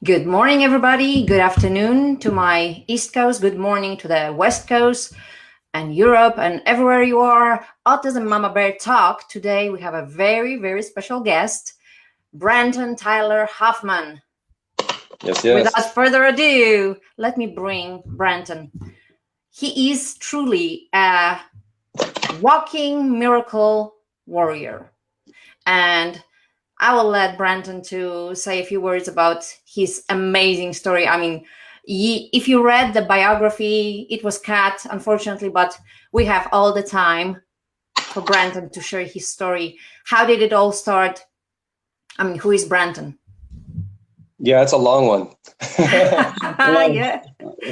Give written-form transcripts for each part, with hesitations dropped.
Good morning, everybody. Good afternoon to my East Coast. Good morning to the West Coast and Europe and everywhere you are. Autism Mama Bear Talk. Today we have a very, very special guest, Brenton Tyler Hoffmann. Yes, yes. Without further ado, let me bring Brenton. He is truly a walking miracle warrior. And I will let Brenton to say a few words about his amazing story. I mean, if you read the biography, it was cut, unfortunately, but we have all the time for Brenton to share his story. How did it all start? I mean, who is Brenton? Yeah, it's a long one. Yeah.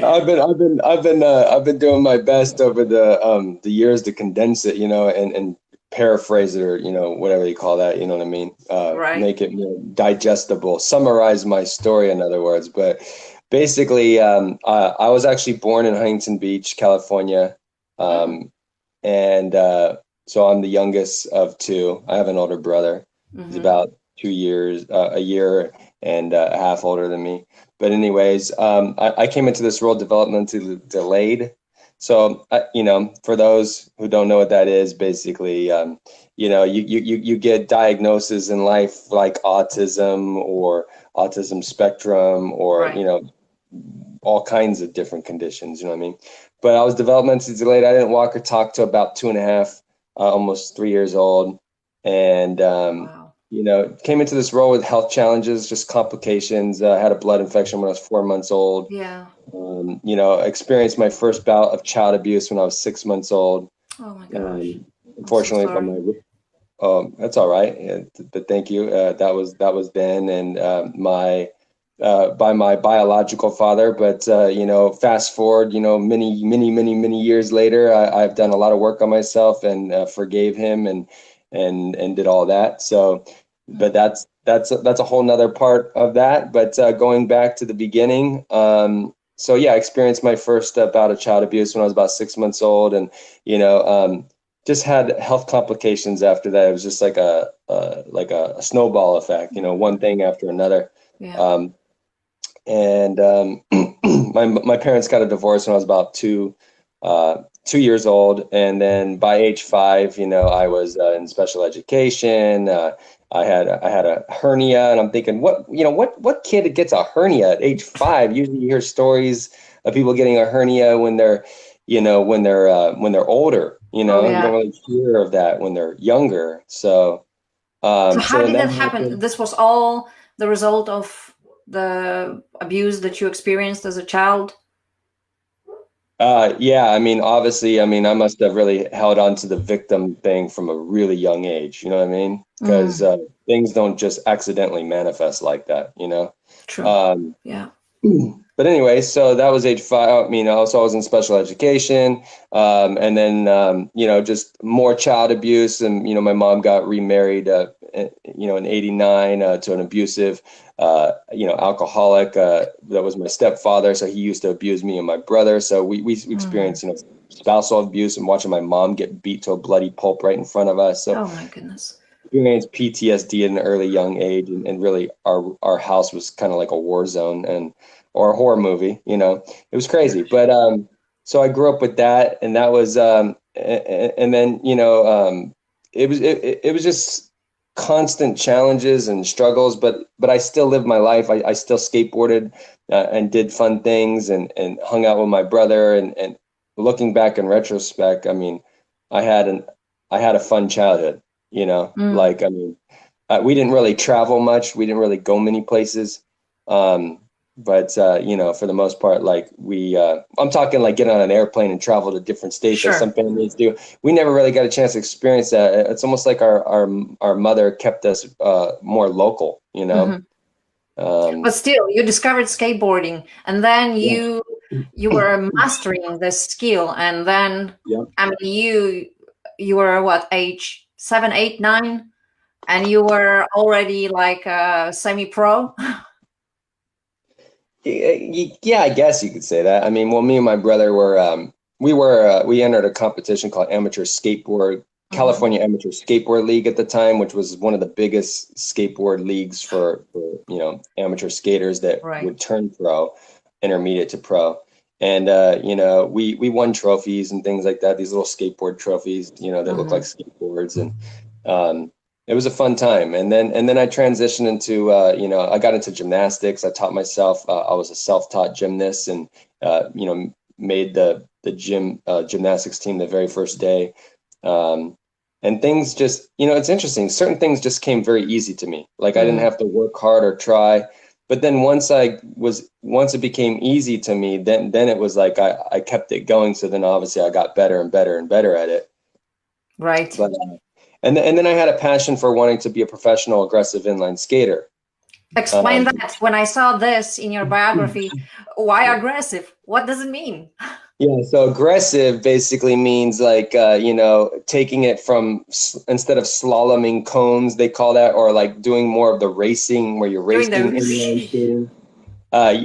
I've been doing my best over the years to condense it, and paraphrase it, or whatever you call that, you know what I mean? Right. Make it more digestible, summarize my story, in other words. But basically, I was actually born in Huntington Beach, California, and so I'm the youngest of two. I have an older brother. He's about 2 years, a year and a half older than me. But anyways, I came into this world developmentally delayed. So, for those who don't know what that is, basically, you get diagnoses in life like autism or autism spectrum or, Right. all kinds of different conditions, you know what I mean? But I was developmentally delayed. I didn't walk or talk to about 2.5, almost 3 years old. And, Wow. came into this role with health challenges, just complications. I had a blood infection when I was 4 months old. Yeah. Experienced my first bout of child abuse when I was 6 months old. Oh my gosh. I'm so Unfortunately, sorry. that's all right. But thank you. That was then, and by my biological father. But fast forward, many years later, I've done a lot of work on myself and forgave him and did all that. So, but that's a whole nother part of that. But going back to the beginning, so yeah, I experienced my first bout of child abuse when I was about 6 months old, and just had health complications after that. It was just like a snowball effect, one thing after another. Yeah. And my parents got a divorce when I was about 2 years old, and then by age 5, I was in special education. I had a hernia, and I'm thinking, what kid gets a hernia at age 5? Usually, you hear stories of people getting a hernia when they're, when they're older. You Oh don't yeah. really hear of that when they're younger. So, So so how then did that that happen? happened. This was all the result of the abuse that you experienced as a child? Yeah, I mean, obviously, I mean, I must have really held on to the victim thing from a really young age, you know what I mean? Because Mm, things don't just accidentally manifest like that. true. Um, Yeah. but anyway, so that was age 5. I mean, also I was in special education, and then just more child abuse, and my mom got remarried, in '89 to an abusive, alcoholic. That was my stepfather, so he used to abuse me and my brother. So we Mm. experienced spousal abuse and watching my mom get beat to a bloody pulp right in front of us. So Oh my goodness. experienced PTSD at an early young age, and really our house was kind of like a war zone or a horror movie. It was crazy. But so I grew up with that, and that was and then it was just constant challenges and struggles, but I still lived my life. I still skateboarded and did fun things and hung out with my brother, and looking back in retrospect, I mean, I had an I had a fun childhood. Mm. Like, I mean, we didn't really travel much. We didn't really go many places. But for the most part, like I'm talking like get on an airplane and travel to different states like some Sure. families do. We never really got a chance to experience that. It's almost like our mother kept us more local. Hmm. Um, But still, you discovered skateboarding, and then yeah, you were mastering this skill, and then yeah. I mean you were what, age 7, 8, 9, and you were already like a semi-pro. Yeah, I guess you could say that. I mean, well, me and my brother we entered a competition called Amateur Skateboard California Amateur Skateboard League at the time, which was one of the biggest skateboard leagues for amateur skaters that would turn pro, intermediate to pro. And we won trophies and things like that, these little skateboard trophies, that look like skateboards. And it was a fun time. And then I transitioned into I got into gymnastics. I taught myself. I was a self-taught gymnast, and made the gymnastics team the very first day. And things just, it's interesting. Certain things just came very easy to me. Like I didn't have to work hard or try. But then once it became easy to me, then it was like I kept it going. So then obviously I got better and better and better at it. Right. But, and then I had a passion for wanting to be a professional aggressive inline skater. Explain that. When I saw this in your biography, why aggressive? What does it mean? Yeah, so aggressive basically means like, taking it from, instead of slaloming cones, they call that, or like doing more of the racing where you're racing inline skating.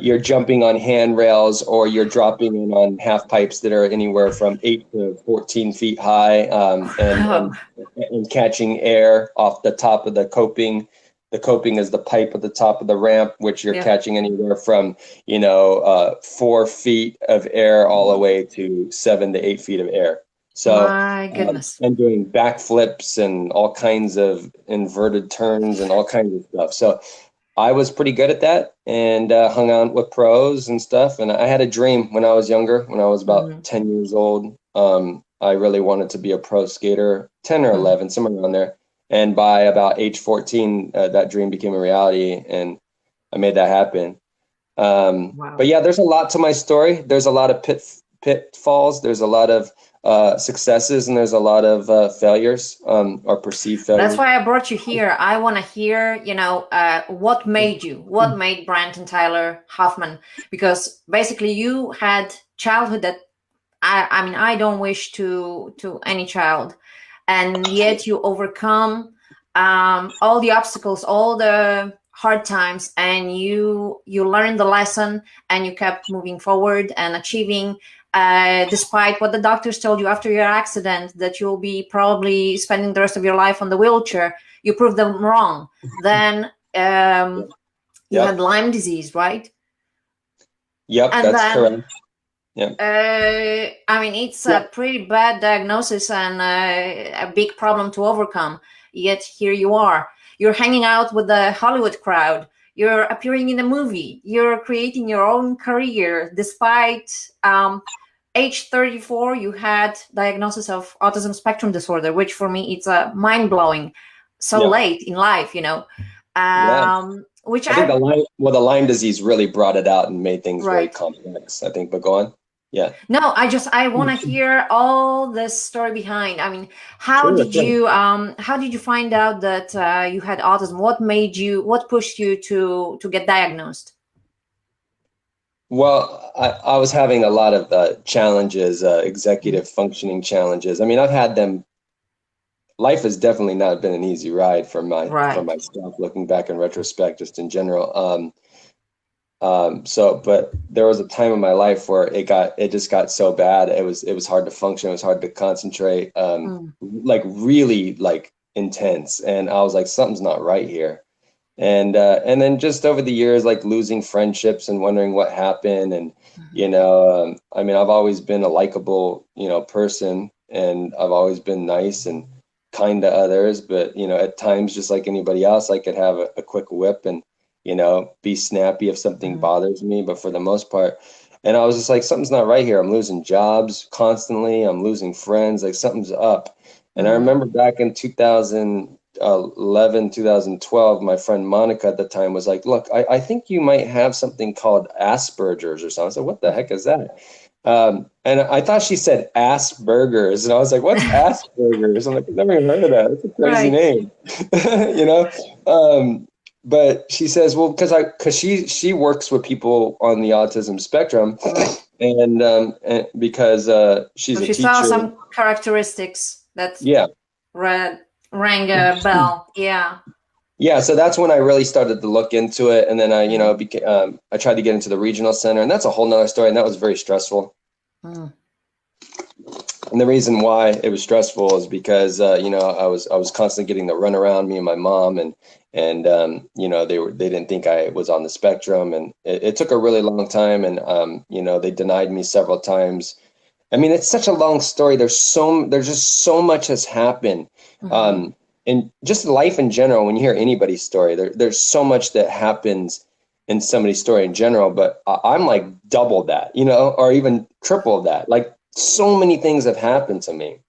You're jumping on handrails, or you're dropping in on half pipes that are anywhere from 8 to 14 feet high, and catching air off the top of the coping. The coping is the pipe at the top of the ramp, which you're catching anywhere from, 4 feet of air all the way to 7 to 8 feet of air. So, my goodness. And doing backflips and all kinds of inverted turns and all kinds of stuff. So I was pretty good at that, and hung out with pros and stuff. And I had a dream when I was younger, when I was about 10 years old. I really wanted to be a pro skater, 10 or 11, somewhere around there. And by about age 14, that dream became a reality, and I made that happen. But yeah, there's a lot to my story. There's a lot of pitfalls. There's a lot of successes, and there's a lot of failures, or perceived failures. That's why I brought you here. I want to hear, what made Brenton Tyler Hoffmann? Because basically you had childhood that I don't wish to any child. And yet you overcome all the obstacles, all the hard times, and you learned the lesson, and you kept moving forward and achieving, despite what the doctors told you after your accident, that you'll be probably spending the rest of your life on the wheelchair. You proved them wrong. Then you had Lyme disease, right? Yep, and that's correct. Yeah. It's a pretty bad diagnosis and a big problem to overcome. Yet here you are. You're hanging out with the Hollywood crowd. You're appearing in a movie. You're creating your own career. Despite age 34, you had diagnosis of autism spectrum disorder, which for me, it's mind-blowing. So late in life, Which I think the Lyme disease really brought it out and made things very complex, I think. But go on. Yeah. No, I want to hear all the story behind. How did you find out that you had autism? What pushed you to get diagnosed? Well, I was having a lot of challenges, executive functioning challenges. I've had them. Life has definitely not been an easy ride for myself, looking back in retrospect, just in general. But there was a time in my life where it just got so bad. It was hard to function. It was hard to concentrate, like really like intense. And I was like, something's not right here. And then just over the years, like losing friendships and wondering what happened. And, I've always been a likable, person, and I've always been nice and kind to others. But, at times, just like anybody else, I could have a quick whip and, be snappy if something bothers me. But for the most part, and I was just like, something's not right here. I'm losing jobs constantly. I'm losing friends. Like something's up. And I remember back in 2011, 2012, my friend Monica at the time was like, look, I think you might have something called Asperger's or something. I said, what the heck is that? And I thought she said Asperger's, and I was like, what's Asperger's? I'm like, I've never even heard of that. It's a crazy name, But she says, well, because she works with people on the autism spectrum, and because she's a teacher. She saw some characteristics that rang a bell. Yeah, so that's when I really started to look into it, and then I tried to get into the regional center, and that's a whole nother story, and that was very stressful. And the reason why it was stressful is because you know, I was constantly getting the runaround, me and my mom, and you know, they didn't think I was on the spectrum, and it took a really long time, and you know, they denied me several times. I mean, it's such a long story. There's just so much has happened. And just life in general, when you hear anybody's story, there's so much that happens in somebody's story in general, but I'm like double that, you know, or even triple that. Like, so many things have happened to me.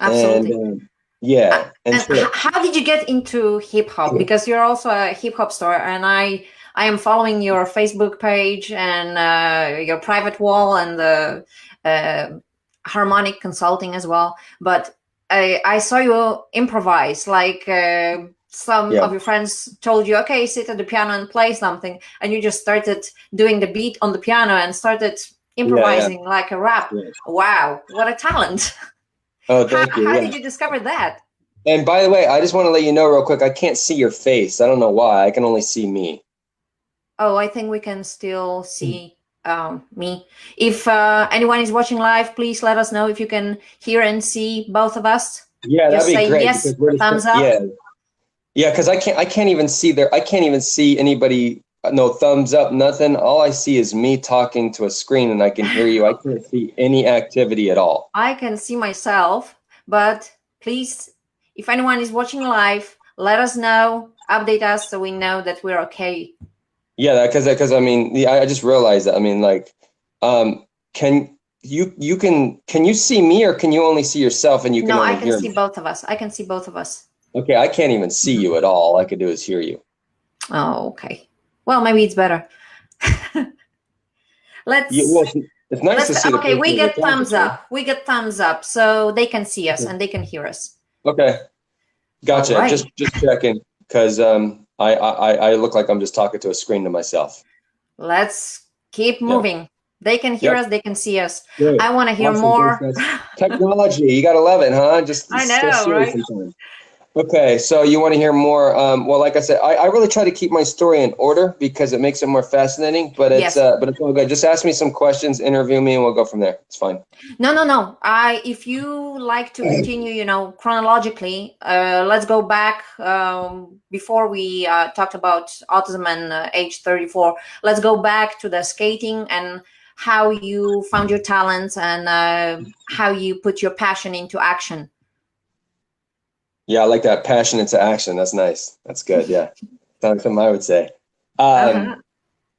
Absolutely. And yeah. And so, how did you get into hip hop? Because you're also a hip hop star, and I am following your Facebook page and your private wall and the harmonic consulting as well. But I saw you improvise, like some of your friends told you, okay, sit at the piano and play something, and you just started doing the beat on the piano and started improvising like a rap. Wow, what a talent. Oh, thank you. How did you discover that? And by the way, I just want to let you know real quick, I can't see your face. I don't know why. I can only see me. Oh, I think we can still see me. If anyone is watching live, please let us know if you can hear and see both of us. Yeah, just that'd be say great. Yes, thumbs up. Yeah, because I can't even see there. I can't even see anybody. No thumbs up, nothing. All I see is me talking to a screen, and I can hear you. I can't see any activity at all. I can see myself, but please, if anyone is watching live, let us know, update us so we know that we're okay. Yeah, because I mean, I just realized that. I mean, like, can you see me, or can you only see yourself and you can only hear me? No, I can see both of us. I can see both of us. Okay, I can't even see you at all. All I could do is hear you. Oh, okay. Well, maybe it's better. It's nice to see. Okay, we get thumbs up. We get thumbs up, so they can see us and they can hear us. Okay, gotcha. Right. Just checking, because I look like I'm just talking to a screen to myself. Let's keep moving. Yep. They can hear us. They can see us. Great. I want to hear more. Technology, you gotta love it, huh? I know, right? Sometimes. Okay, so you want to hear more? Well, like I said, I really try to keep my story in order because it makes it more fascinating. But it's all good. Just ask me some questions, interview me, and we'll go from there. It's fine. No. If you like to continue, chronologically, let's go back before we talked about autism and age 34. Let's go back to the skating and how you found your talents and how you put your passion into action. Yeah, I like that, passion into action. That's nice. That's good. Yeah, that's something I would say.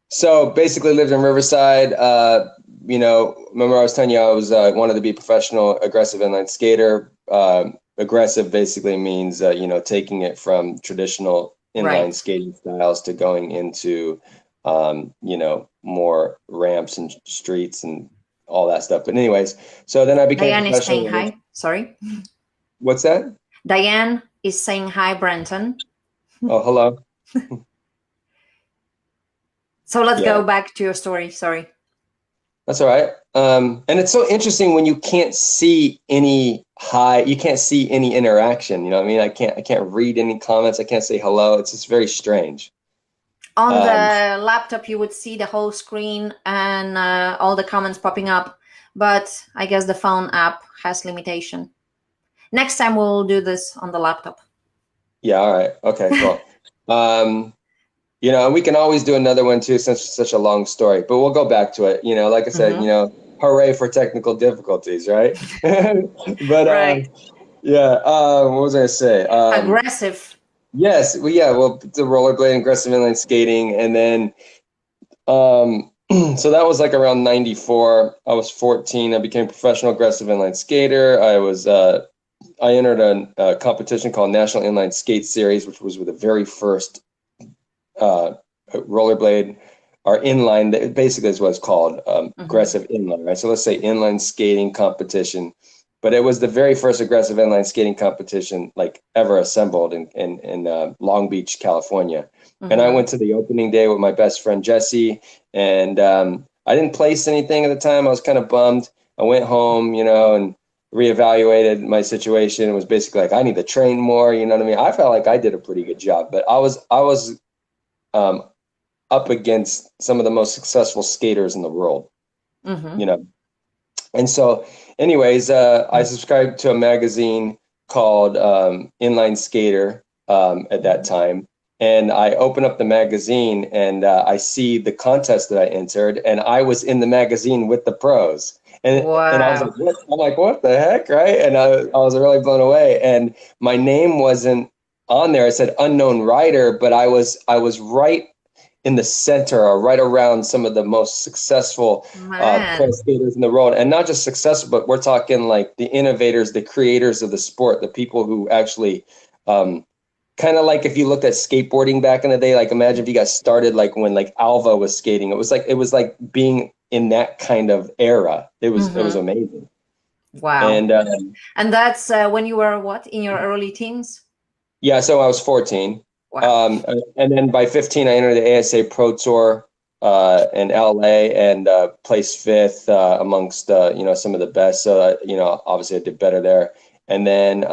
So basically lived in Riverside. Remember I was telling you I was wanted to be a professional aggressive inline skater. Aggressive basically means taking it from traditional inline skating styles to going into more ramps and streets and all that stuff. But anyways, so then I became Diane professional. Is saying hi. Sorry. What's that? Diane is saying hi, Brenton. Oh, hello. So let's go back to your story. Sorry. That's all right. And it's so interesting when you can't see any you can't see any interaction. You know what I mean? I can't read any comments. I can't say hello. It's just very strange. On the laptop, you would see the whole screen and all the comments popping up. But I guess the phone app has limitation. Next time we'll do this on the laptop. Yeah, all right. Okay, cool. We can always do another one too, since it's such a long story, but we'll go back to it. Like I said, hooray for technical difficulties, right? But right. What was I gonna say? Aggressive. Yes, well, the rollerblade, aggressive inline skating, and then so that was like around 94. I was 14. I became a professional aggressive inline skater. I entered a competition called National Inline Skate Series, which was with the very first rollerblade or inline. Basically, is what it's called, aggressive inline, right? So let's say inline skating competition, but it was the very first aggressive inline skating competition like ever assembled in Long Beach, California. And I went to the opening day with my best friend Jesse, and I didn't place anything at the time. I was kind of bummed. I went home, and reevaluated my situation. It was basically like, I need to train more. You know what I mean? I felt like I did a pretty good job, but I was up against some of the most successful skaters in the world, And so, anyways, I subscribed to a magazine called Inline Skater at that time. And I open up the magazine and I see the contest that I entered, and I was in the magazine with the pros. And I was like, Wow. what? I'm like, what the heck, right? And I was really blown away. And my name wasn't on there. It said unknown rider, but I was right in the center or right around some of the most successful pro Man. skaters in the world. And not just successful, but we're talking like the innovators, the creators of the sport, the people who actually kind of like if you looked at skateboarding back in the day, like imagine if you got started like when like Alva was skating. It was like being in that kind of era. It was Hmm. amazing. Wow. And And that's when you were what, in your early teens? yeah, so I was 14. Wow. And then by 15, I entered the ASA Pro Tour in LA and placed fifth amongst some of the best. So obviously I did better there. And then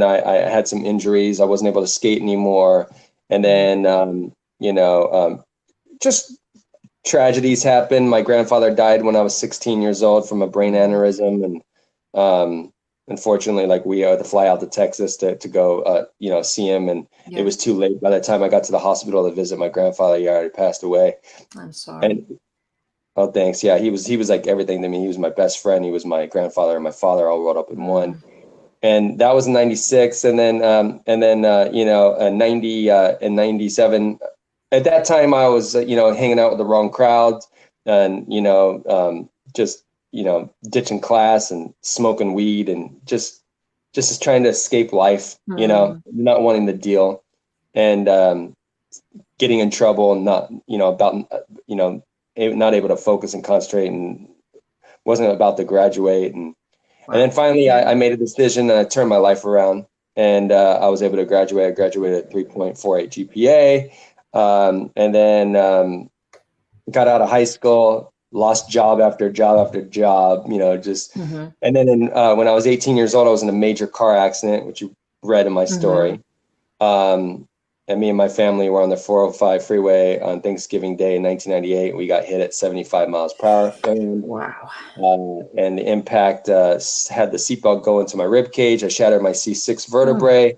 I had some injuries. I wasn't able to skate anymore. And then just tragedies happened. My grandfather died when I was 16 years old from a brain aneurysm, and unfortunately, like we had to fly out to Texas to go, see him, and it Yeah, was too late. By the time I got to the hospital to visit my grandfather, he already passed away. I'm sorry. And oh, thanks. Yeah, he was like everything to me. He was my best friend. He was my grandfather and my father all rolled up in one. Mm. And that was in '96, and then in 97. At that time, I was hanging out with the wrong crowds, and just ditching class and smoking weed and just trying to escape life, Mm. not wanting to deal, and getting in trouble and not not able to focus and concentrate, and wasn't about to graduate. And then Wow. finally, Yeah. I made a decision and I turned my life around, and I was able to graduate. I graduated at 3.48 GPA, and then got out of high school, lost job after job after job, just. Mm-hmm. And then when I was 18 years old, I was in a major car accident, which you read in my Mm-hmm. story. And me and my family were on the 405 freeway on Thanksgiving Day in 1998. We got hit at 75 miles per hour. Wow. And the impact had the seatbelt go into my rib cage. I shattered my C6 Mm. vertebrae.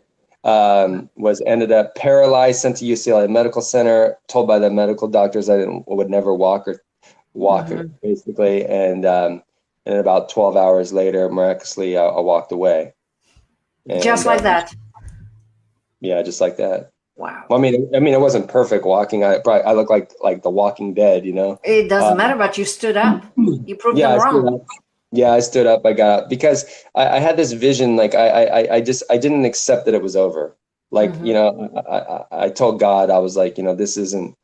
Was ended up paralyzed, sent to UCLA Medical Center. Told by the medical doctors I would never walk Mm-hmm. basically. And about 12 hours later, miraculously, I walked away. Just And like that. yeah, just like that. Wow. Well, I mean, it wasn't perfect walking. I look like the Walking Dead. It doesn't Uh, matter, but you stood up. You proved yeah, them I stood wrong. up. Yeah, I stood up. I got up because I had this vision. Like I didn't accept that it was over. Like Mm-hmm. I told God, I was like, this isn't.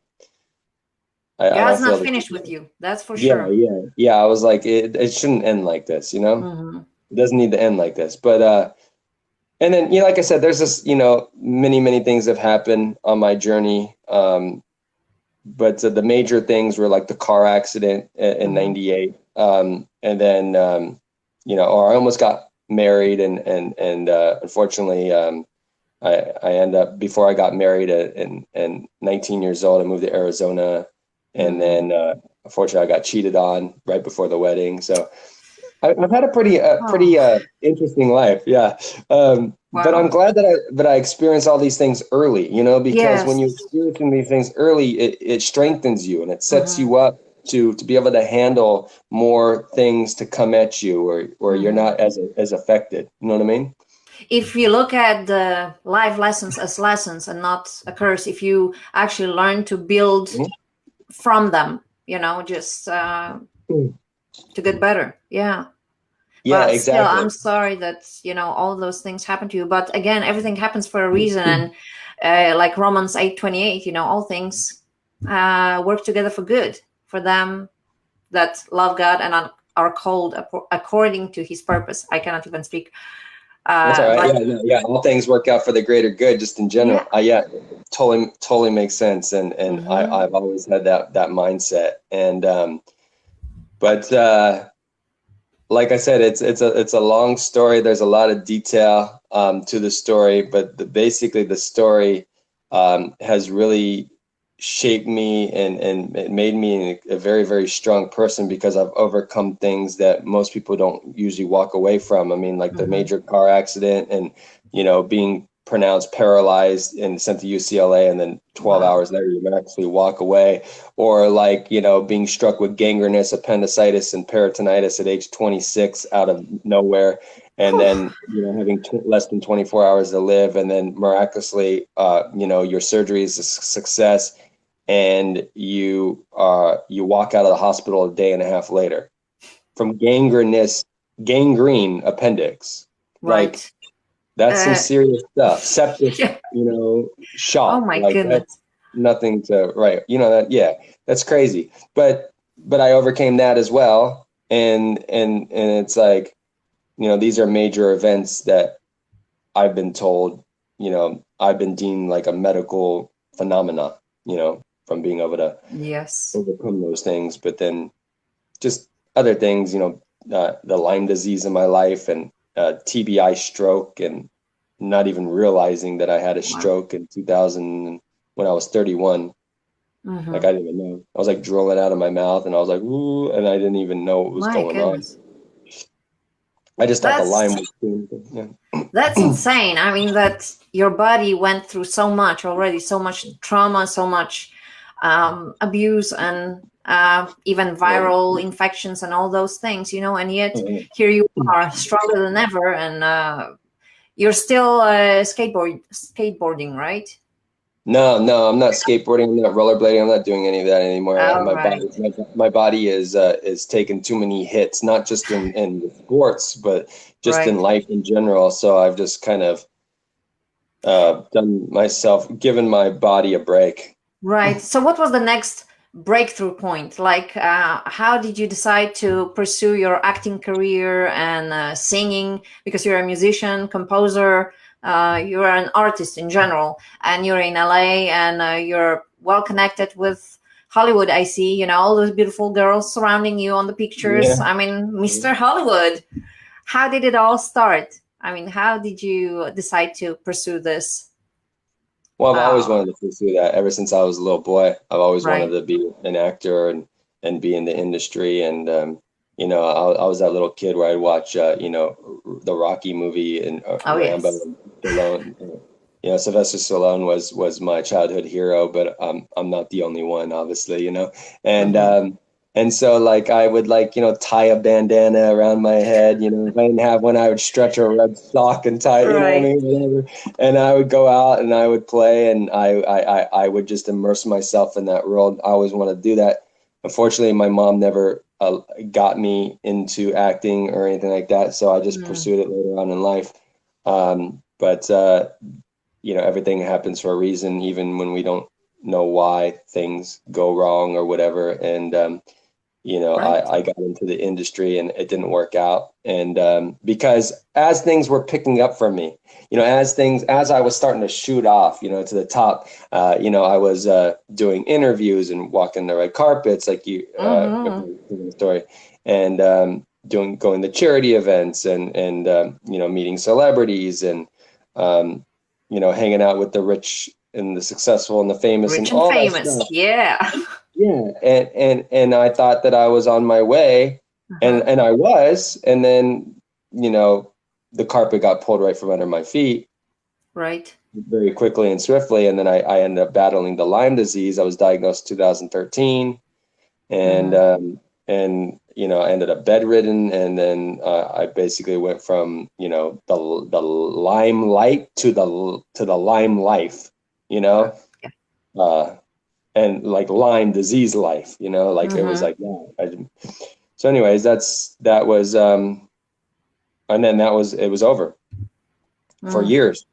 I God's don't not feel that. finished with you. That's for Yeah, sure. yeah. I was like, it shouldn't end like this. Mm-hmm. It doesn't need to end like this. But and then like I said, there's this many things have happened on my journey. But the major things were like the car accident in Mm-hmm. '98, and then or I almost got married, and unfortunately, I end up before I got married and 19 years old, I moved to Arizona, and Mm-hmm. then unfortunately, I got cheated on right before the wedding. So I've had a pretty Oh, interesting life, yeah. But I'm wow. glad that I experienced all these things early, because when Yes. you experience these things early, it strengthens you and it sets Mm-hmm. you up to be able to handle more things to come at you, or you're Mm-hmm. not as affected. You know what I mean? If you look at the life lessons as lessons and not a curse, if you actually learn to build from them, just Mhm. to get better. Yeah. Yeah, But still, exactly. I'm sorry that, all those things happen to you. But again, everything happens for a reason. And like Romans 8:28, all things work together for good for them that love God and are called according to his purpose. I cannot even speak. That's all right. But Yeah, no, yeah. All things work out for the greater good, just in yeah. general. Yeah, totally makes sense, and Hmm. I've always had that mindset, and but like I said, it's a long story. There's a lot of detail to the story, but basically the story has really shaped me and it made me a very, very strong person because I've overcome things that most people don't usually walk away from. I mean, like the major car accident and, you know, being pronounced paralyzed and sent to UCLA and then 12 hours later you actually walk away, or like, you know, being struck with gangrenous appendicitis and peritonitis at age 26 out of nowhere, and then, you know, having less than 24 hours to live, and then miraculously, you know, your surgery is a success and you walk out of the hospital a day and a half later from gangrene appendix. Right. Like, that's some serious stuff. Septic, you know, shock. Oh my like, goodness. That's nothing to, right. You know, that, yeah, that's crazy. But I overcame that as well. And it's like, you know, these are major events that I've been told, you know, I've been deemed like a medical phenomena, you know, from being able to overcome those things. But then just other things, you know, the Lyme disease in my life and TBI stroke, and not even realizing that I had a stroke in 2000 when I was 31. Like, I didn't even know. I was like drooling out of my mouth and I was like, ooh, and I didn't even know what was going on. I just thought the Lyme was doing it. Yeah. That's insane. I mean, that your body went through so much already, so much trauma, so much abuse, and even viral infections and all those things, you know, and yet here you are, stronger than ever, and you're still skateboarding, right? No, I'm not skateboarding. I'm not rollerblading. I'm not doing any of that anymore. My body is taking too many hits, not just in sports, but just in life in general. So I've just kind of given my body a break. Right. So what was the next breakthrough point? Like, how did you decide to pursue your acting career and singing? Because you're a musician, composer, you're an artist in general, and you're in LA, and you're well connected with Hollywood. I see, you know, all those beautiful girls surrounding you on the pictures. Yeah. I mean, Mr. Hollywood. How did it all start? I mean, how did you decide to pursue this? Well, I've always wanted to pursue that ever since I was a little boy. I've always wanted to be an actor and be in the industry. And, you know, I was that little kid where I'd watch, you know, the Rocky movie and Rambo and Stallone. You know, Sylvester Stallone was my childhood hero, but I'm not the only one, obviously, you know. And so, like, I would, like, you know, tie a bandana around my head. You know, if I didn't have one, I would stretch a red sock and tie, you know what I mean? Whatever. And I would go out and I would play, and I would just immerse myself in that world. I always wanted to do that. Unfortunately, my mom never got me into acting or anything like that, so I just pursued it later on in life. But you know, everything happens for a reason, even when we don't know why things go wrong or whatever. And you know, I got into the industry and it didn't work out. And because as things were picking up for me, you know, as I was starting to shoot off, you know, to the top, you know, I was doing interviews and walking the red carpets, like you, story, and going to charity events and you know, meeting celebrities and, you know, hanging out with the rich and the successful and the famous and all that stuff. Yeah. Yeah, and I thought that I was on my way, and I was, and then, you know, the carpet got pulled right from under my feet, very quickly and swiftly, and then I ended up battling the Lyme disease. I was diagnosed in 2013, and you know, I ended up bedridden, and then I basically went from, you know, the limelight to the Lyme life, you know. And like Lyme disease life, you know, like it was like, so anyways, that was, and then it was over for years,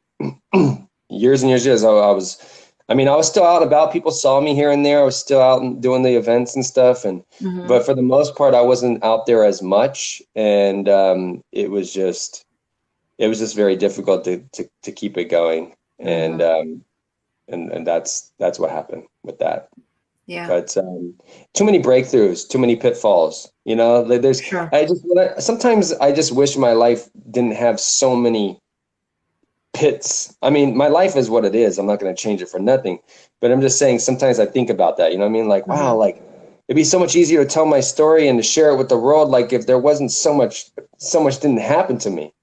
years and years. I was still out about, people saw me here and there. I was still out and doing the events and stuff. And, but for the most part, I wasn't out there as much. And it was just very difficult to keep it going. And that's what happened with that. Yeah. But too many breakthroughs, too many pitfalls. You know, sometimes I just wish my life didn't have so many I mean, my life is what it is. I'm not going to change it for nothing, but I'm just saying, sometimes I think about that, you know what I mean? Like, wow, like it'd be so much easier to tell my story and to share it with the world. Like if there wasn't so much didn't happen to me.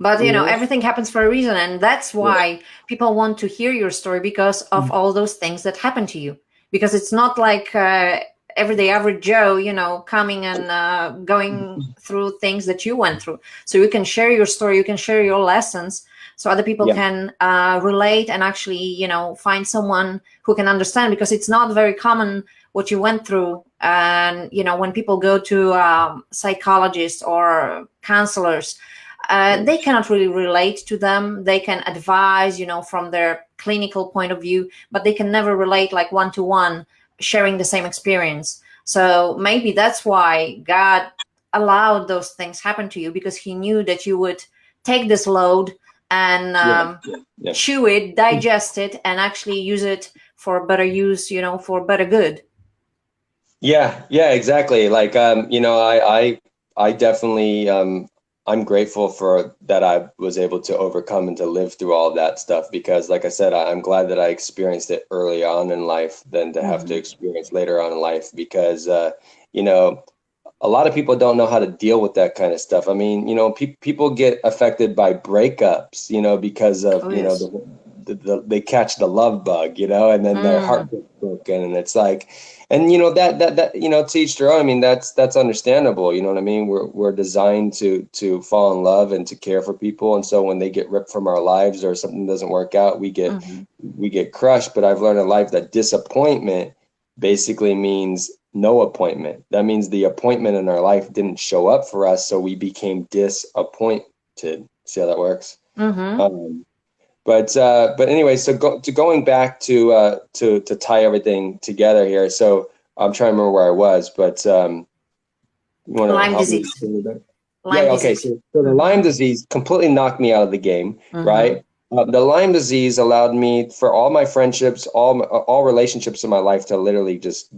But everything happens for a reason, and that's why people want to hear your story, because of all those things that happen to you. Because it's not like everyday average Joe, coming and going through things that you went through. So you can share your story, you can share your lessons, so other people can relate and actually, find someone who can understand, because it's not very common what you went through. And, when people go to psychologists or counselors, they cannot really relate to them. They can advise, from their clinical point of view, but they can never relate like one-to-one, sharing the same experience. So maybe that's why God allowed those things happen to you, because he knew that you would take this load and chew it, digest it, and actually use it for better use, for better good. Yeah, exactly. Like, I definitely, I'm grateful for that I was able to overcome and to live through all of that stuff, because like I said, I'm glad that I experienced it early on in life than to have to experience later on in life, because, a lot of people don't know how to deal with that kind of stuff. I mean, people get affected by breakups, because of, they catch the love bug, and then their heart gets broken, and it's like, and that to each their own. I mean, that's understandable. You know what I mean? We're designed to fall in love and to care for people, and so when they get ripped from our lives or something doesn't work out, we get crushed. But I've learned in life that disappointment basically means no appointment. That means the appointment in our life didn't show up for us, so we became disappointed. See how that works? But anyway, so going back to tie everything together here. So I'm trying to remember where I was, but you want to Lyme help disease. me? Okay. So the Lyme disease completely knocked me out of the game, right? The Lyme disease allowed me, for all my friendships, all relationships in my life, to literally just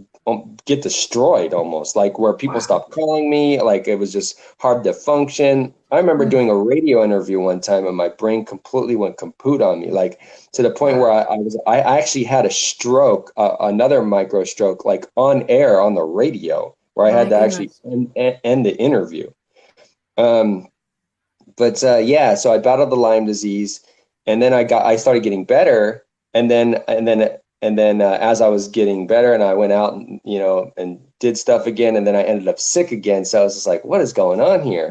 get destroyed, almost, like where people stopped calling me. Like it was just hard to function. I remember doing a radio interview one time and my brain completely went kaput on me, like to the point where I actually had a stroke, another micro stroke, like on air on the radio, where I had to actually end the interview. So I battled the Lyme disease, and then I started getting better, and then as I was getting better, and I went out and and did stuff again, and then I ended up sick again. So I was just like, what is going on here?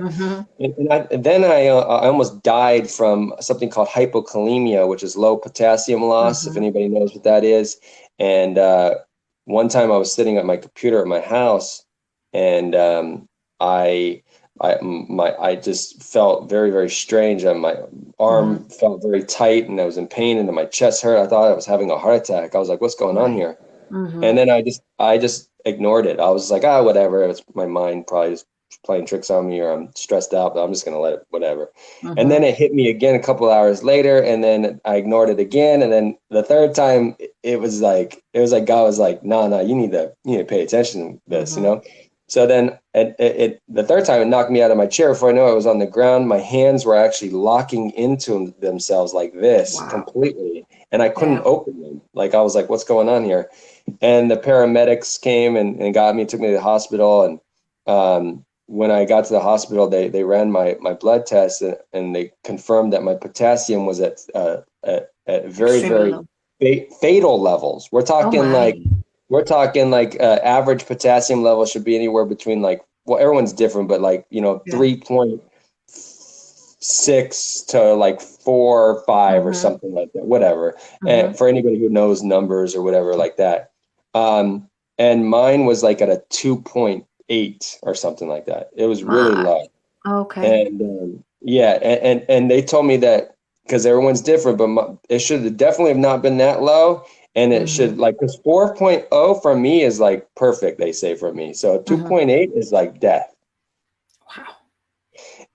And then I almost died from something called hypokalemia, which is low potassium loss, if anybody knows what that is. And one time I was sitting at my computer at my house, and I just felt very, very strange, and my arm felt very tight, and I was in pain, and then my chest hurt. I thought I was having a heart attack. I was like, what's going on here? And then I just ignored it. I was like, whatever. It was my mind probably just playing tricks on me, or I'm stressed out, but I'm just going to let it, whatever. And then it hit me again a couple of hours later, and then I ignored it again. And then the third time it was like God was like, no, you need to pay attention to this, So then the third time it knocked me out of my chair. Before I know it, I was on the ground. My hands were actually locking into themselves like this completely. And I couldn't open them. Like I was like, what's going on here? And the paramedics came and got me, took me to the hospital. And when I got to the hospital, they ran my blood test, and they confirmed that my potassium was at very, very fatal levels. We're talking average potassium level should be anywhere between, like, well, everyone's different, but 3.6 to like 4 or 5 or something like that, whatever. And for anybody who knows numbers or whatever like that. And mine was like at a 2.8 or something like that. It was really low. Okay. And and they told me that, because everyone's different, but it should definitely have not been that low. And it should, like, because 4.0 for me is like perfect, they say, for me. So 2.8 is like death. Wow.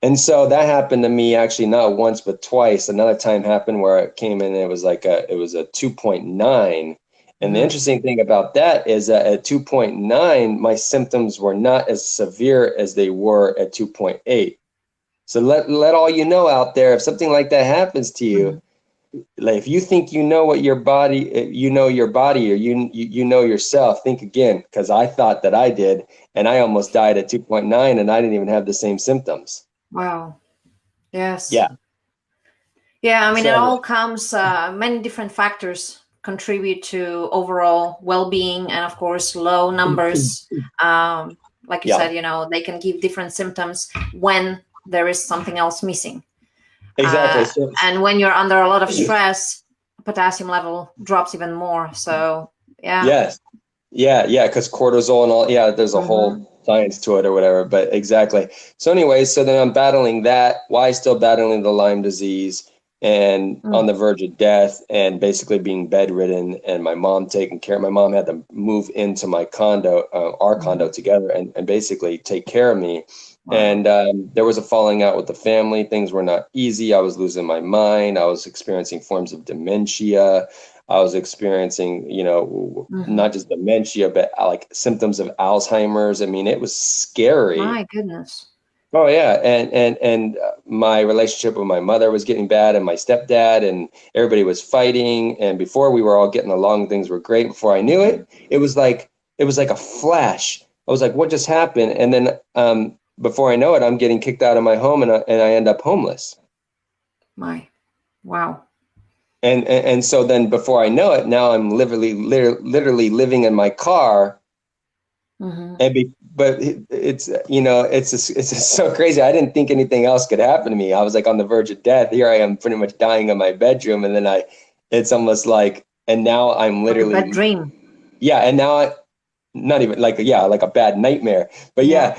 And so that happened to me actually not once, but twice. Another time happened where it came in and it was a 2.9. And the interesting thing about that is that at 2.9, my symptoms were not as severe as they were at 2.8. So let all you know out there, if something like that happens to you, like if you think you know what your body, you know your body, or you know yourself, think again, because I thought that I did, and I almost died at 2.9, and I didn't even have the same symptoms. Wow. Yes. Yeah. Yeah, I mean, it So all comes, many different factors contribute to overall well-being, and of course, low numbers. Like you yeah, said, they can give different symptoms when there is something else missing. exactly. Uh, So and when you're under a lot of stress, potassium level drops even more. So, yeah. yes, yeah, because cortisol and all, yeah, there's a Mm-hmm. whole science to it or whatever, but exactly. So anyway, so then I'm battling that, why still battling the Lyme disease and on the verge of death and basically being bedridden, and my mom taking care. My mom had to move into my condo, our condo together, and basically take care of me. Wow. And there was a falling out with the family. Things were not easy. I was losing my mind. I was experiencing forms of dementia. I was experiencing, not just dementia, but like symptoms of Alzheimer's. I mean, it was scary. My goodness. Oh yeah, and my relationship with my mother was getting bad, and my stepdad, and everybody was fighting. And before we were all getting along, things were great. Before I knew it, it was like a flash. I was like, "What just happened?" And then before I know it, I'm getting kicked out of my home, and I end up homeless. Wow. And so then before I know it, now I'm literally living in my car. But it's just so crazy. I didn't think anything else could happen to me. I was like on the verge of death. Here I am, pretty much dying in my bedroom, and then it's almost like, and now I'm Like a bad literally, dream. yeah, and now not even like, yeah, like a bad nightmare. But Yeah.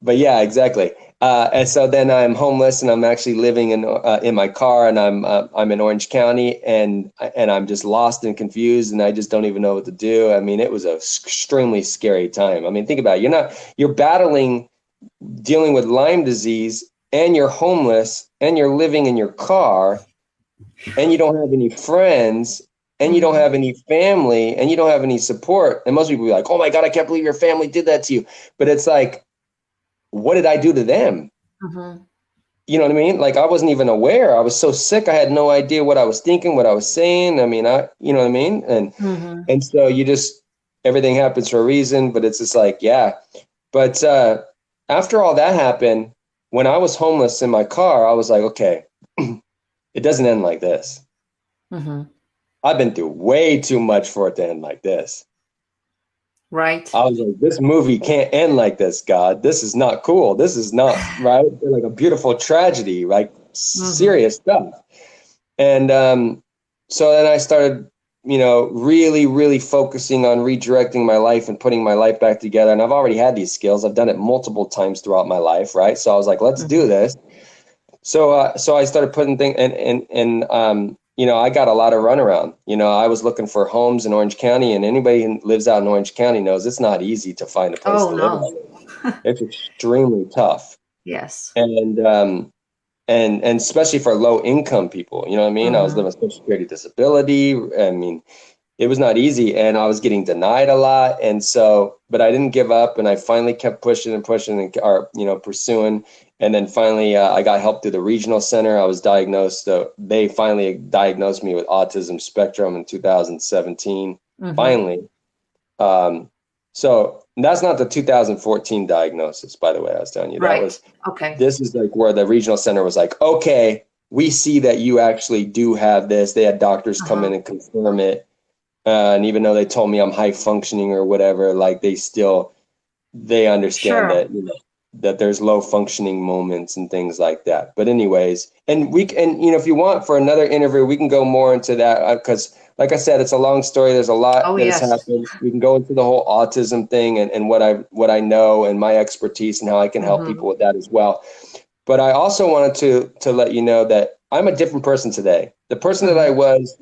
yeah, exactly. And so then I'm homeless, and I'm actually living in my car, and I'm in Orange County, and I'm just lost and confused, and I just don't even know what to do. I mean, it was a extremely scary time. I mean, think about it. You're battling, dealing with Lyme disease, and you're homeless, and you're living in your car, and you don't have any friends, and you don't have any family, and you don't have any support. And most people be like, "Oh my God, I can't believe your family did that to you." But it's like, what did I do to them? You know what I mean? Like, I wasn't even aware. I was so sick. I had no idea what I was thinking, what I was saying. I mean, you know what I mean? And so everything happens for a reason, but it's just like, yeah. But after all that happened, when I was homeless in my car, I was like, okay, it doesn't end like this. I've been through way too much for it to end like this. Right. I was like, this movie can't end like this, God. This is not cool. This is not right. Like a beautiful tragedy, like serious stuff. And so then I started, really, really focusing on redirecting my life and putting my life back together. And I've already had these skills. I've done it multiple times throughout my life, right? So I was like, let's do this. So I started putting things, and I got a lot of runaround. I was looking for homes in Orange County, and anybody who lives out in Orange County knows it's not easy to find a place to live. It's extremely tough. Yes. And especially for low income people, you know what I mean? I was living Social Security disability. I mean, it was not easy, and I was getting denied a lot. And so, but I didn't give up, and I finally kept pushing and pushing and pursuing. And then finally, I got help through the regional center. I was diagnosed. They finally diagnosed me with autism spectrum in 2017. Finally. So that's not the 2014 diagnosis, by the way, I was telling you. Right. Okay. This is like where the regional center was like, okay, we see that you actually do have this. They had doctors come in and confirm it. And even though they told me I'm high functioning or whatever, like they understand that, that there's low functioning moments and things like that. But anyways, and if you want for another interview, we can go more into that because like I said, it's a long story. There's a lot that has happened. We can go into the whole autism thing and what I know and my expertise and how I can help people with that as well. But I also wanted to let you know that I'm a different person today. The person that I was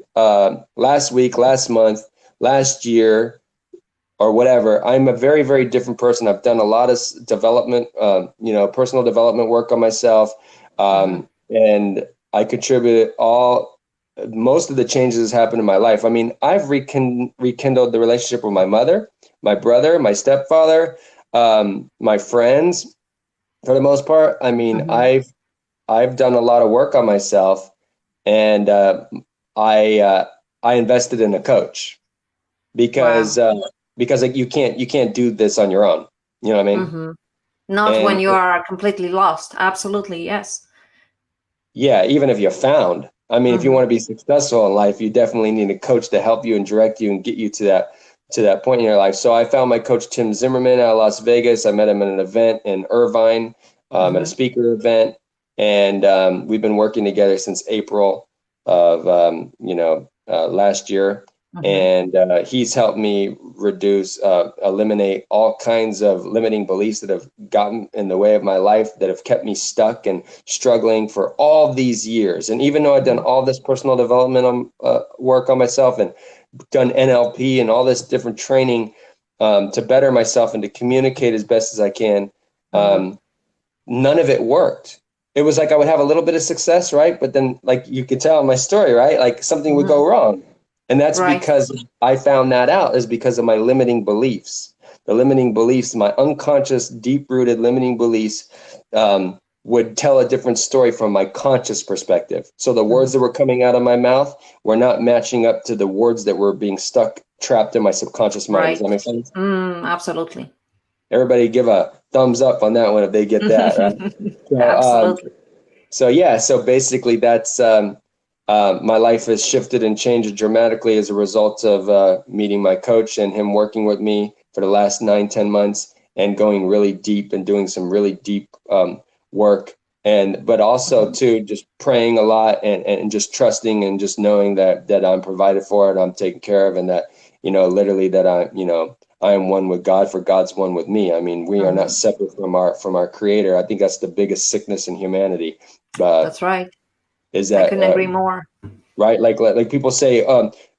last week, last month, last year, or whatever, I'm a very, very different person. I've done a lot of development, personal development work on myself. And I contributed most of the changes that happened in my life. I mean, I've rekindled the relationship with my mother, my brother, my stepfather, my friends. For the most part, I mean, I've done a lot of work on myself, and I invested in a coach because Wow. because like, you can't do this on your own. You know what I mean? Not when And you are completely lost. Absolutely, yes. yeah, even if you're found, I mean, if you want to be successful in life, you definitely need a coach to help you and direct you and get you to that point in your life. So I found my coach Tim Zimmerman out of Las Vegas. I met him at an event in Irvine, at a speaker event, and we've been working together since April of last year. And he's helped me eliminate all kinds of limiting beliefs that have gotten in the way of my life, that have kept me stuck and struggling for all these years. And even though I've done all this personal development work on myself and done NLP and all this different training to better myself and to communicate as best as I can, none of it worked. It was like I would have a little bit of success, right? But then, like you could tell in my story, right? Like something would go wrong. And that's because I found that out is because of my limiting beliefs. The limiting beliefs, my unconscious, deep-rooted limiting beliefs would tell a different story from my conscious perspective. So the words that were coming out of my mouth were not matching up to the words that were being trapped in my subconscious mind. Does that make sense? Absolutely. Everybody give a thumbs up on that one if they get that, right? Absolutely. So basically that's my life has shifted and changed dramatically as a result of meeting my coach and him working with me for the last 9-10 months and going really deep and doing some really deep work, but also too just praying a lot and just trusting and just knowing that I'm provided for and I'm taken care of, and that literally that I am one with God, for God's one with me. I mean, we are not separate from our Creator. I think that's the biggest sickness in humanity. That's right. Is that I couldn't agree more. Right? Like people say,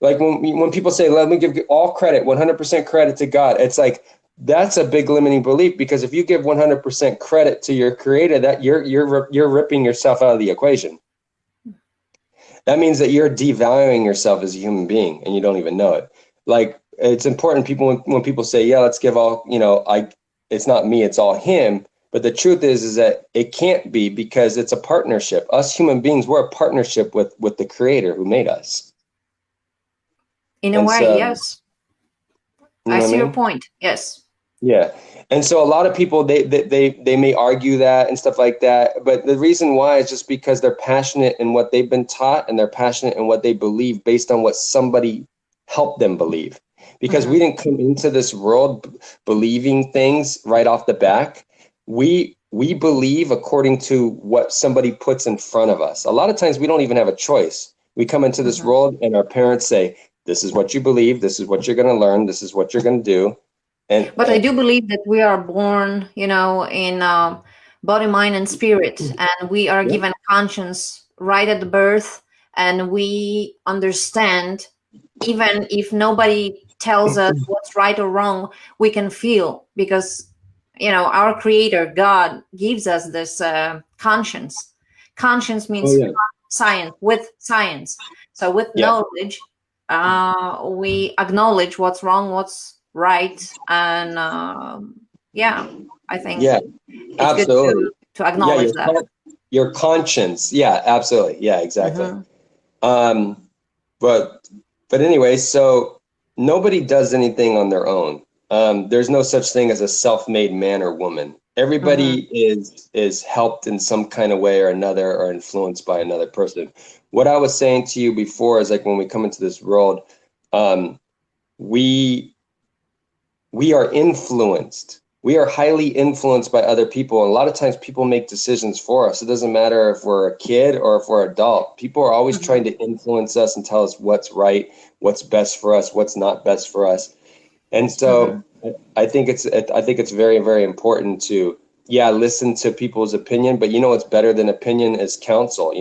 like when people say, let me give all credit, 100% credit to God. It's like, that's a big limiting belief, because if you give 100% credit to your Creator, that you're ripping yourself out of the equation. That means that you're devaluing yourself as a human being and you don't even know it. Like, it's important when people say, yeah, let's give all, it's not me, it's all him. But the truth is that it can't be, because it's a partnership. Us human beings, we're a partnership with the Creator who made us. In a way, yes. I see your point. Yes. Yeah. And so a lot of people, they may argue that and stuff like that. But the reason why is just because they're passionate in what they've been taught, and they're passionate in what they believe based on what somebody helped them believe. Because we didn't come into this world believing things right off the back. We believe according to what somebody puts in front of us. A lot of times we don't even have a choice. We come into this world and our parents say, this is what you believe, this is what you're going to learn, this is what you're going to do. But I do believe that we are born, in body, mind, and spirit, and we are given conscience right at the birth, and we understand, even if nobody tells us what's right or wrong, we can feel, because our Creator, God, gives us this conscience. Conscience means science, with science. So with knowledge, we acknowledge what's wrong, what's right, and I think it's absolutely good to acknowledge that. Your conscience, absolutely, exactly. But anyway, so nobody does anything on their own. There's no such thing as a self-made man or woman. Everybody is helped in some kind of way or another, or influenced by another person. What I was saying to you before is, like, when we come into this world, we are influenced. We are highly influenced by other people. And a lot of times people make decisions for us. It doesn't matter if we're a kid or if we're an adult. People are always trying to influence us and tell us what's right, what's best for us, what's not best for us. And so I think it's very, very important to, listen to people's opinion. But what's better than opinion is counsel,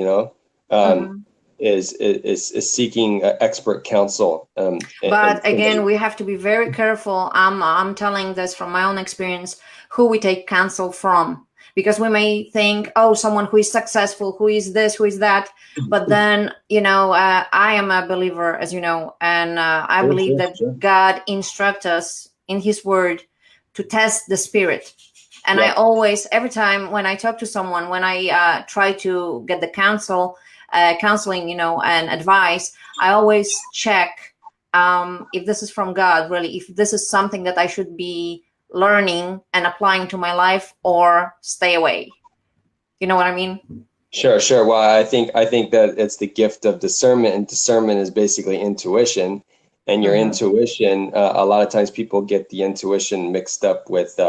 is seeking expert counsel. But again, we have to be very careful. I'm telling this from my own experience, who we take counsel from, because we may think, oh, someone who is successful, who is this, who is that. But then, I am a believer, as you know, and I believe that God instructs us in His Word to test the spirit. And I Yep. always, every time when I talk to someone, when I try to get the counseling, and advice, I always check if this is from God, really, if this is something that I should be learning and applying to my life, or stay away. You know what I mean? Sure, sure. Well, I think that it's the gift of discernment, and discernment is basically intuition. And your Mm-hmm. intuition, a lot of times people get the intuition mixed up with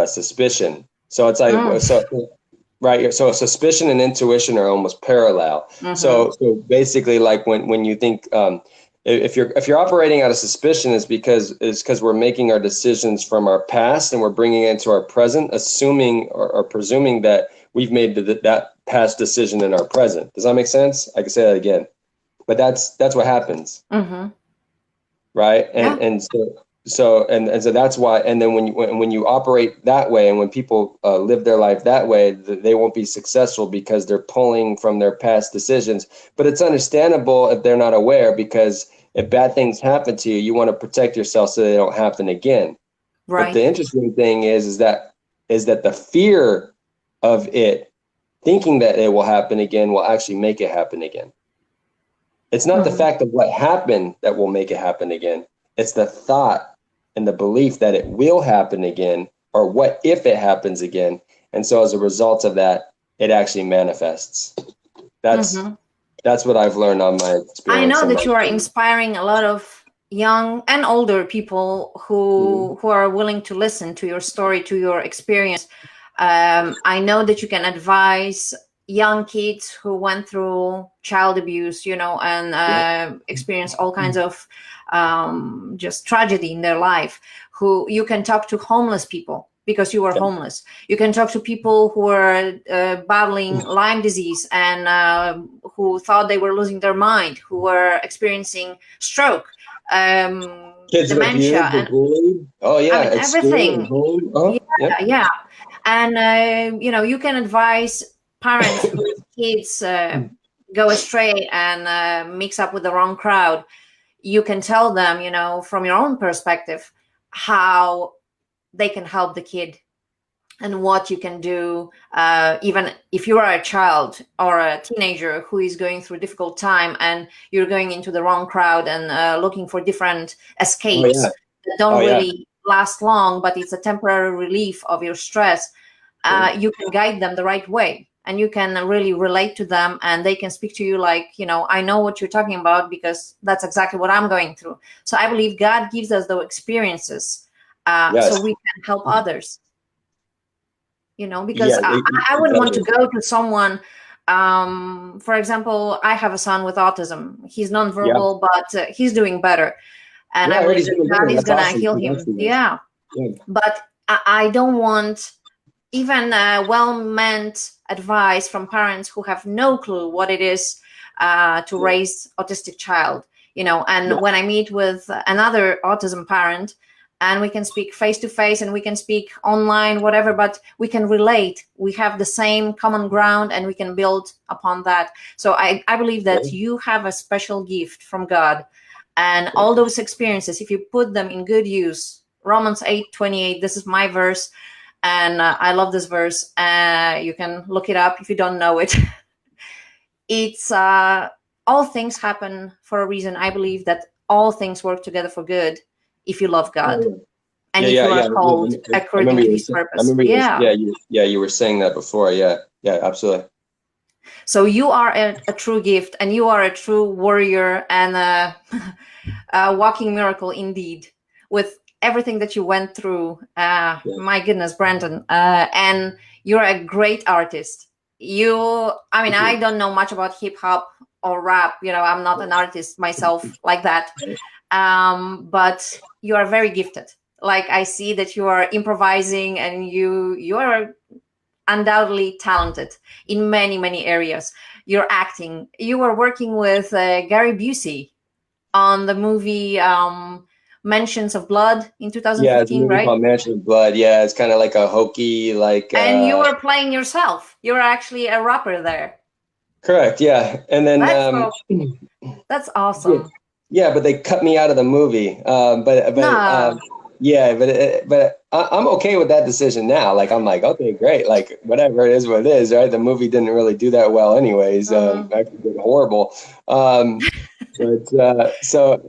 suspicion. So it's like Mm. so right. So suspicion and intuition are almost parallel. Mm-hmm. So basically, like when you think if you're operating out of suspicion, it's because we're making our decisions from our past and we're bringing it into our present, assuming or presuming that we've made that past decision in our present. Does that make sense? I can say that again, but that's what happens, Mm-hmm. right? Yeah. And so that's why. And then when you operate that way, and when people live their life that way, they won't be successful because they're pulling from their past decisions. But it's understandable if they're not aware, because if bad things happen to you, you want to protect yourself so they don't happen again. But the Right. interesting thing is that the fear of it, thinking that it will happen again, will actually make it happen again. It's not the Mm-hmm. fact of what happened that will make it happen again. It's the thought and the belief that it will happen again, or what if it happens again. And so as a result of that, it actually manifests. That's Mm-hmm. that's what I've learned on my I experience know and that my you are journey. inspiring a lot of young and older people Mhm. who are willing to listen to your story, to your experience. I know that you can advise young kids who went through child abuse, and Yeah. experience all kinds of just tragedy in their life. Who you can talk to homeless people because you were Yeah. homeless. You can talk to people who are battling Lyme disease and who thought they were losing their mind, who were experiencing stroke, Kids dementia, abused or and bullied. Oh I yeah, mean at school and everything. home. Yeah, Yep. yeah. And you can advise parents whose kids go astray and mix up with the wrong crowd. You can tell them, from your own perspective, how they can help the kid and what you can do, even if you are a child or a teenager who is going through a difficult time and you're going into the wrong crowd and looking for different Oh yeah. escapes that don't Oh yeah. really last long, but it's a temporary relief of your stress. Yeah. You can guide them the right way, and you can really relate to them, and they can speak to you like, I know what you're talking about because that's exactly what I'm going through. So I believe God gives us those experiences so Yes. we can help others, because Yeah. I wouldn't want to Exactly. go to someone. For example, I have a son with autism. He's Yeah. nonverbal, but he's doing better, and Yeah. I I heard believe he's that doing God better. is That's gonna awesome. heal Congrats him. to you. Yeah, Yeah. but I don't want even well-meant advice from parents who have no clue what it is to Yeah. raise autistic child. Yeah. And when I meet with another autism parent, and we can speak face to face and we can speak online, whatever, but we can relate, we have the same common ground, and we can build upon that. So I believe that you have a special gift from God, and all those experiences, if you put them in good use. Romans 8:28, this is my verse, and I love this verse. You can look it up if you don't know it. It's all things happen for a reason. I believe that all things work together for good if you love Yeah. God and Yeah, if yeah, you are yeah. called I remember according to you. His I purpose. remember you. Yeah. You were saying that before. Yeah, yeah, absolutely. So you are a true gift, and you are a true warrior and a walking miracle indeed, with everything that you went through. Yeah. My goodness, Brenton. And you're a great artist. I mean, Thank I you. don't know much about hip hop or rap. I'm not an artist myself like that. But you are very gifted. Like, I see that you are improvising, and you are undoubtedly talented in many, many areas. You're acting. You were working with Gary Busey on the movie Mentions of Blood in Yeah, it's a 2015, movie right? called Mansion of Blood. Yeah, it's kind of like a hokey, like And you were playing yourself. You're actually a rapper there. correct. Yeah, and then That's that's yeah, awesome. yeah, but they cut me out of the movie. But No. Yeah, but I'm okay with that decision now. Like I'm like, okay, great. Like whatever it is, what it is, right? The movie didn't really do that well, anyways. Mhm. Actually did horrible. Um, but so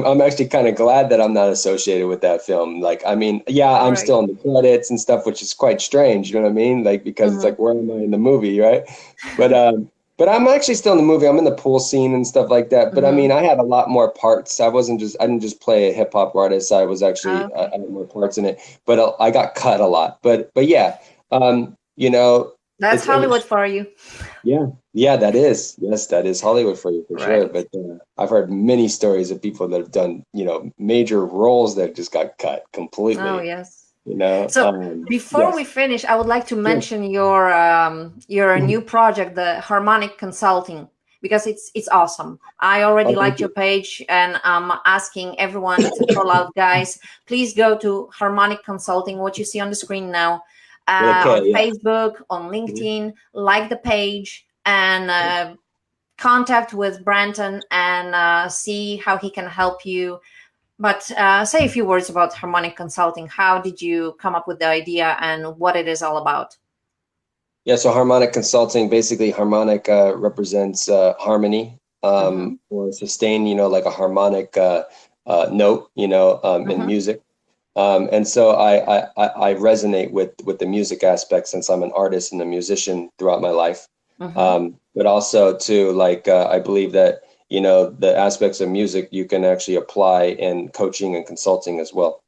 I'm actually kind of glad that I'm not associated with that film. Like, I mean, yeah, I'm Right. still in the credits and stuff, which is quite strange. You know what I mean? Like because it's Mhm. like, where am I in the movie, right? But but I'm actually still in the movie. I'm in the pool scene and stuff like that. But I mean, Mhm. I had a lot more parts. I didn't just play a hip hop artist. I was actually, I Okay. had more parts in it. But I got cut a lot. But yeah, you know, That's it Hollywood was, for you. yeah, yeah, that is, yes, that is Hollywood for you for sure. Right. But I've heard many stories of people that have done, major roles that just got cut Oh, completely. yes. You know, So before we yes, finish, I would like to sure. mention your new project, the Harmonic Consulting, because it's awesome. I already Oh, thank liked your you. page, and I'm asking everyone to troll out, guys. Please go to Harmonic Consulting, what you see on the screen now, With a K, on yeah. Facebook, on LinkedIn. Like the page and contact with Brenton and see how he can help you. But say a few words about Harmonic Consulting. How did you come up with the idea and what it is all about? Yeah, so harmonic consulting, basically harmonic represents harmony Mm-hmm. or sustain, like a harmonic note, in Mm-hmm. music. And so I resonate with the music aspect since I'm an artist and a musician throughout my life. Mm-hmm. But also too, like I believe that, the aspects of music you can actually apply in coaching and consulting as well.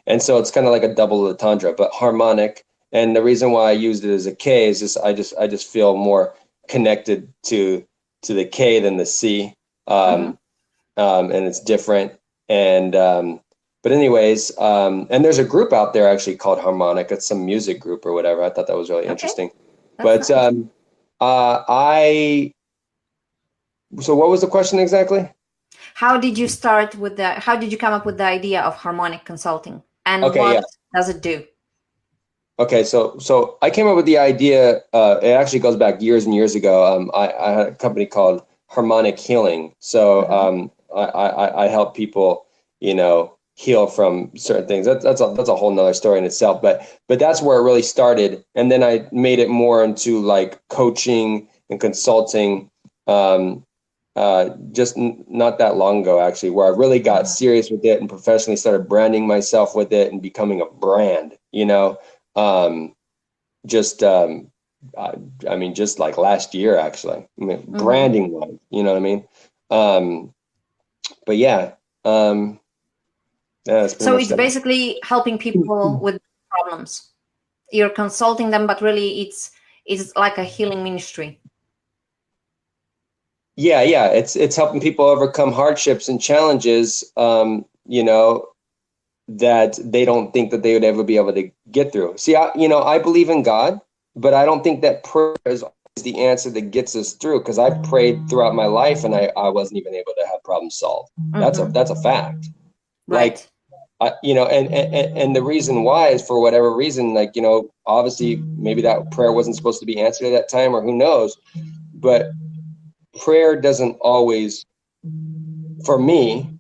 And so it's kind of like a double entendre, but harmonic. And the reason why I used it as a K is I just feel more connected to the K than the C. Mm-hmm. Um, and it's different. And but anyways, and there's a group out there actually called Harmonic. It's some music group or whatever. I thought that was really Okay, interesting. that's But nice. I so what was the question exactly? How did you come up with the idea of Harmonic Consulting and Okay, what yeah. does it do? Okay, so I came up with the idea. It actually goes back years and years ago. I had a company called Harmonic Healing. So Mm-hmm. I help people, heal from certain things. That's a whole nother story in itself. But that's where it really started. And then I made it more into like coaching and consulting. Just not that long ago, actually, where I really got Mm-hmm. serious with it and professionally started branding myself with it and becoming a brand. Um, just I, I mean, just like last year, actually. I mean, Mm-hmm. branding wise, you know what I mean? Um, but yeah, yeah, that's pretty So much it's that. basically helping people with problems. You're consulting them, but really it's like a healing ministry. Yeah, yeah, it's helping people overcome hardships and challenges, that they don't think that they would ever be able to get through. See, I believe in God, but I don't think that prayer is always the answer that gets us through because I've prayed throughout my life and I wasn't even able to have problems solved. That's a Mm-hmm. that's a fact. Like Right. and the reason why is for whatever reason, like, obviously maybe that prayer wasn't supposed to be answered at that time or who knows, but prayer doesn't always, for me,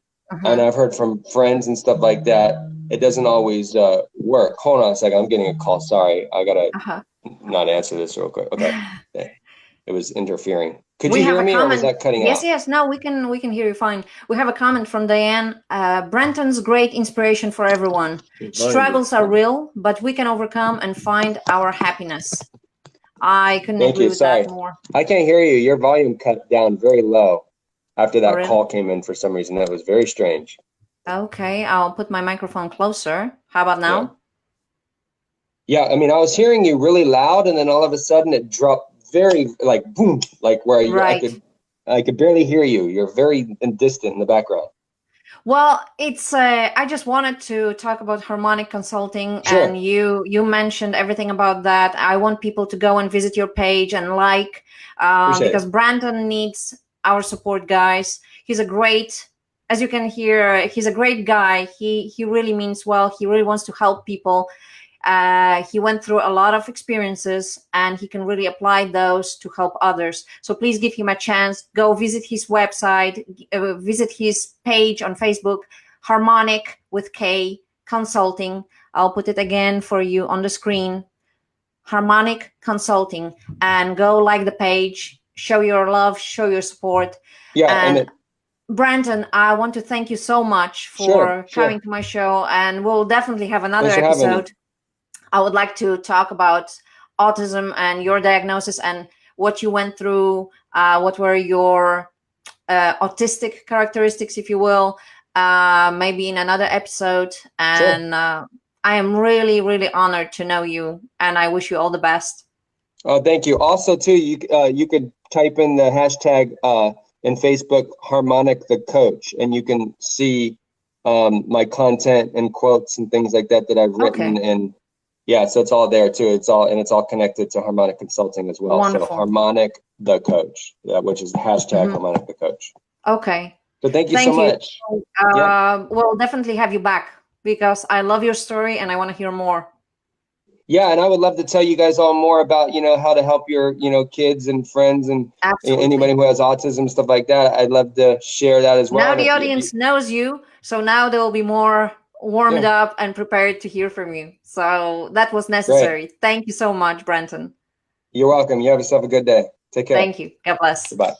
and Mm-hmm. I've heard from friends and stuff like that, it doesn't always work. Hold on a second. I'm getting a call. Sorry. I gotta Uh-huh. not answer this real quick. Okay. It was interfering. Could We you have hear a me or was comment. that cutting Yes, out? yes. No, we can hear you fine. We have a comment from Diane. Brenton's great inspiration for everyone. Struggles are real, but we can overcome and find our happiness. I couldn't Thank agree you. with that Sorry. more. I can't hear you. Your volume cut down very low after Oh, that really? call came in for some reason. That was very strange. Okay, I'll put my microphone closer. How about Yeah. now? Yeah, I mean, I was hearing you really loud, and then all of a sudden it dropped very like boom, like where Right. I could barely hear you. You're very distant in the background. Well, it's I just wanted to talk about harmonic consulting, and Sure, you mentioned everything about that. I want people to go and visit your page and appreciate because it. Brandon needs our support, guys. He's a great, as you can hear, he's a great guy. He really means well. He really wants to help people. He went through a lot of experiences and he can really apply those to help others. So please give him a chance. Go visit his website, visit his page on Facebook, Harmonic with K Consulting. I'll put it again for you on the screen. Harmonic Consulting, and go like the page, show your love, show your support. Yeah, and Brenton, I want to thank you so much for coming to my show, and we'll definitely have another episode. I would like to talk about autism and your diagnosis and what you went through, what were your autistic characteristics, if you will, maybe in another episode. And I am really, really honored to know you, and I wish you all the best. Oh, thank you. Also, too, you could type in the hashtag in Facebook, Harmonic the Coach, and you can see my content and quotes and things like that I've written. And yeah, so it's all there too. It's all connected to Harmonic Consulting as well. Wonderful. So Harmonic the Coach, which is the hashtag Harmonic the Coach. Okay. So thank you so much. We'll definitely have you back, because I love your story and I want to hear more. Yeah, and I would love to tell you guys all more about, how to help your, kids and friends and anybody who has autism, stuff like that. I'd love to share that as well. Now the audience knows you, so now they will be more warmed up and prepared to hear from you. So that was necessary. Great. Thank you so much, Brenton. You're welcome. You have yourself a good day. Take care. Thank you. God bless. Goodbye.